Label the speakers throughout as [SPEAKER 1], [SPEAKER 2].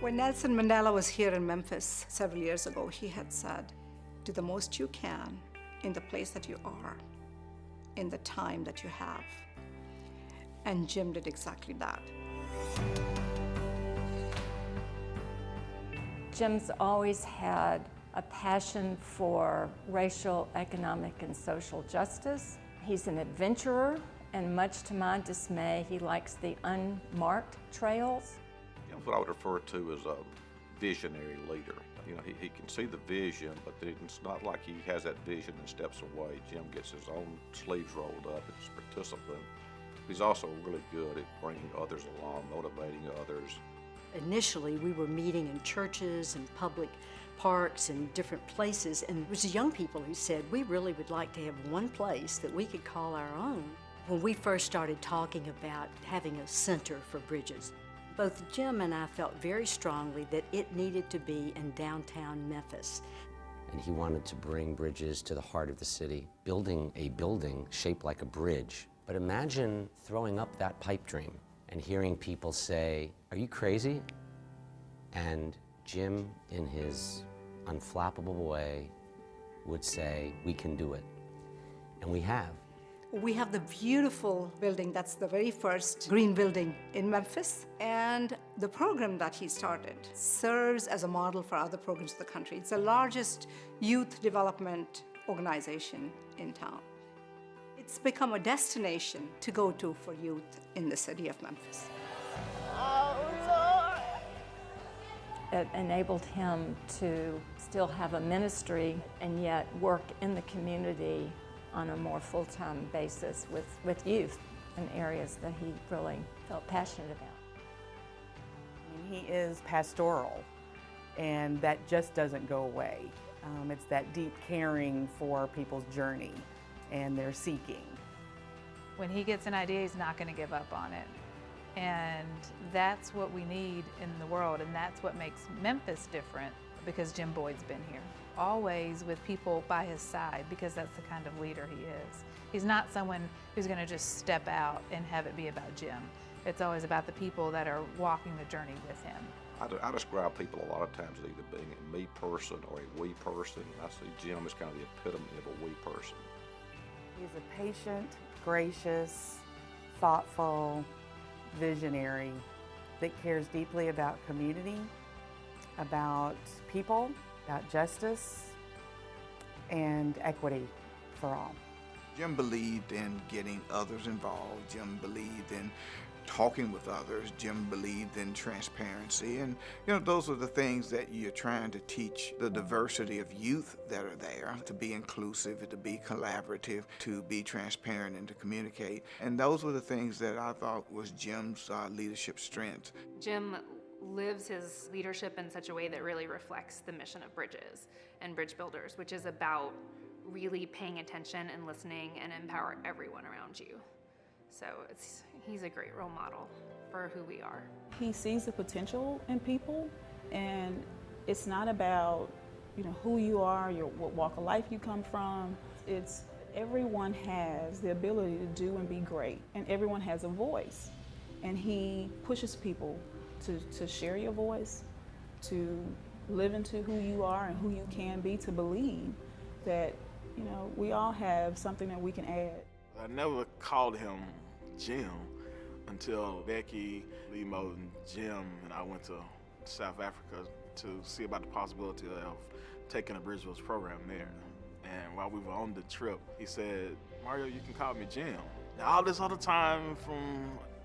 [SPEAKER 1] When Nelson Mandela was here in Memphis several years ago, he had said, do the most you can in the place that you are, in the time that you have. And Jim did exactly that.
[SPEAKER 2] Jim's always had a passion for racial, economic, and social justice. He's an adventurer, and much to my dismay, he likes the unmarked trails.
[SPEAKER 3] What I would refer to as a visionary leader. You know, he can see the vision, but it's not like he has that vision and steps away. Jim gets his own sleeves rolled up as a participant. He's also really good at bringing others along, motivating others.
[SPEAKER 4] Initially, we were meeting in churches and public parks and different places, and it was the young people who said, we really would like to have one place that we could call our own. When we first started talking about having a center for bridges, both Jim and I felt very strongly that it needed to be in downtown Memphis.
[SPEAKER 5] And he wanted to bring bridges to the heart of the city, building a building shaped like a bridge. But imagine throwing up that pipe dream and hearing people say, are you crazy? And Jim, in his unflappable way, would say, we can do it. And we have.
[SPEAKER 1] We have the beautiful building that's the very first green building in Memphis, and the program that he started serves as a model for other programs in the country. It's the largest youth development organization in town. It's become a destination to go to for youth in the city of Memphis.
[SPEAKER 2] Oh, Lord. It enabled him to still have a ministry and yet work in the community on a more full-time basis with youth in areas that he really felt passionate about.
[SPEAKER 6] He is pastoral, and that just doesn't go away. It's that deep caring for people's journey and their seeking.
[SPEAKER 7] When he gets an idea, he's not going to give up on it. And that's what we need in the world, and that's what makes Memphis different, because Jim Boyd's been here. Always with people by his side, because that's the kind of leader he is. He's not someone who's going to just step out and have it be about Jim. It's always about the people that are walking the journey with him.
[SPEAKER 3] I describe people a lot of times as either being a me person or a we person. I see Jim as kind of the epitome of a we person.
[SPEAKER 6] He's a patient, gracious, thoughtful visionary that cares deeply about community, about people, about justice, and equity for all.
[SPEAKER 8] Jim believed in getting others involved. Jim believed in talking with others. Jim believed in transparency. And, you know, those are the things that you're trying to teach the diversity of youth that are there, to be inclusive, to be collaborative, to be transparent, and to communicate. And those were the things that I thought was Jim's leadership strength.
[SPEAKER 9] Jim lives his leadership in such a way that really reflects the mission of Bridges and Bridge Builders, which is about really paying attention and listening and empower everyone around you. So he's a great role model for who we are.
[SPEAKER 10] He sees the potential in people, and it's not about, you know, who you are, what walk of life you come from. It's everyone has the ability to do and be great, and everyone has a voice. And he pushes people to share your voice, to live into who you are and who you can be, to believe that, you know, we all have something that we can add.
[SPEAKER 11] I never called him Jim until Becky, Limo, and Jim and I went to South Africa to see about the possibility of taking a Bridgeville's program there. And while we were on the trip, he said, Mario, you can call me Jim. Now, all this other time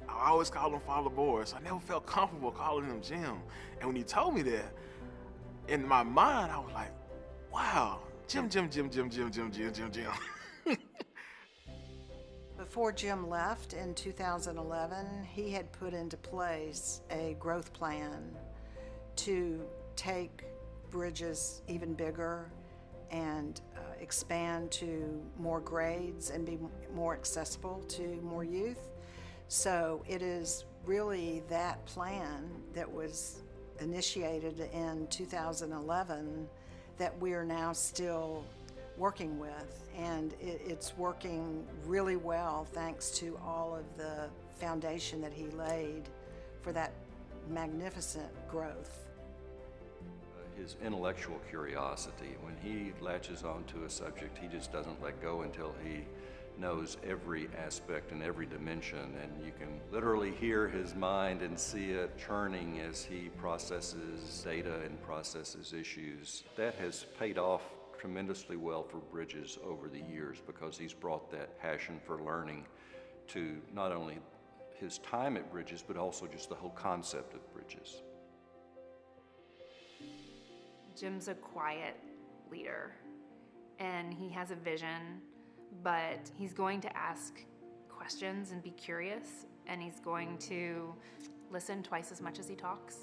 [SPEAKER 11] I always called him Father Boris. I never felt comfortable calling him Jim. And when he told me that, in my mind, I was like, wow, Jim.
[SPEAKER 12] Before Jim left in 2011, he had put into place a growth plan to take Bridges even bigger and expand to more grades and be more accessible to more youth. So it is really that plan that was initiated in 2011 that we are now still working with, and it's working really well thanks to all of the foundation that he laid for that magnificent growth.
[SPEAKER 13] his intellectual curiosity. When he latches onto a subject, he just doesn't let go until he knows every aspect and every dimension, and you can literally hear his mind and see it churning as he processes data and processes issues. That has paid off tremendously well for Bridges over the years because he's brought that passion for learning to not only his time at Bridges, but also just the whole concept of Bridges.
[SPEAKER 9] Jim's a quiet leader, and he has a vision, but he's going to ask questions and be curious, and he's going to listen twice as much as he talks.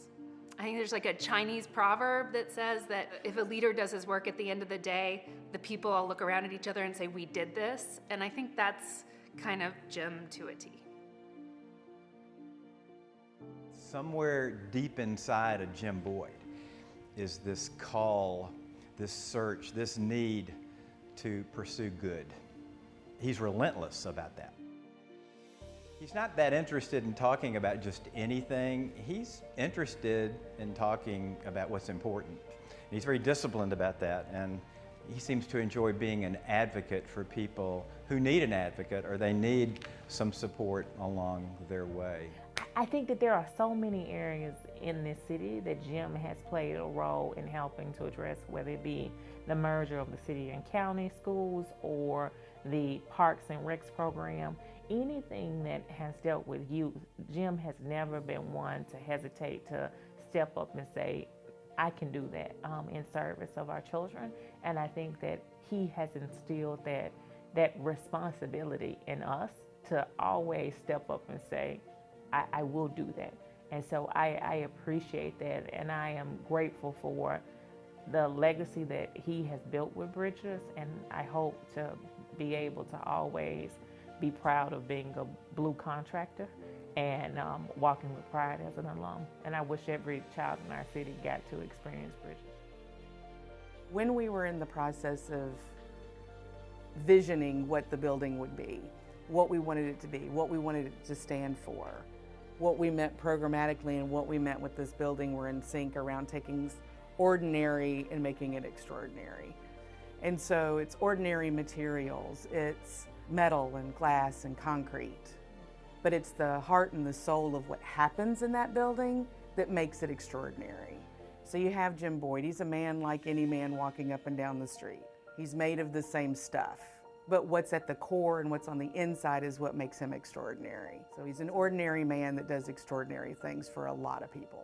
[SPEAKER 9] I think there's like a Chinese proverb that says that if a leader does his work at the end of the day, the people all look around at each other and say, "We did this." And I think that's kind of Jim to a T.
[SPEAKER 14] Somewhere deep inside of Jim Boyd is this call, this search, this need to pursue good. He's relentless about that. He's not that interested in talking about just anything. He's interested in talking about what's important. And he's very disciplined about that, and he seems to enjoy being an advocate for people who need an advocate or they need some support along their way.
[SPEAKER 15] I think that there are so many areas in this city that Jim has played a role in helping to address, whether it be the merger of the city and county schools or the Parks and Recs program. Anything that has dealt with youth, Jim has never been one to hesitate to step up and say, I can do that in service of our children. And I think that he has instilled that responsibility in us to always step up and say, I will do that. And so I appreciate that, and I am grateful for the legacy that he has built with Bridges, and I hope to be able to always be proud of being a blue contractor and walking with pride as an alum. And I wish every child in our city got to experience Bridges.
[SPEAKER 6] When we were in the process of visioning what the building would be, what we wanted it to be, what we wanted it to stand for, what we meant programmatically and what we meant with this building were in sync around taking ordinary and making it extraordinary. And so it's ordinary materials, it's metal and glass and concrete, but it's the heart and the soul of what happens in that building that makes it extraordinary. So you have Jim Boyd, he's a man like any man walking up and down the street. He's made of the same stuff. But what's at the core and what's on the inside is what makes him extraordinary. So he's an ordinary man that does extraordinary things for a lot of people.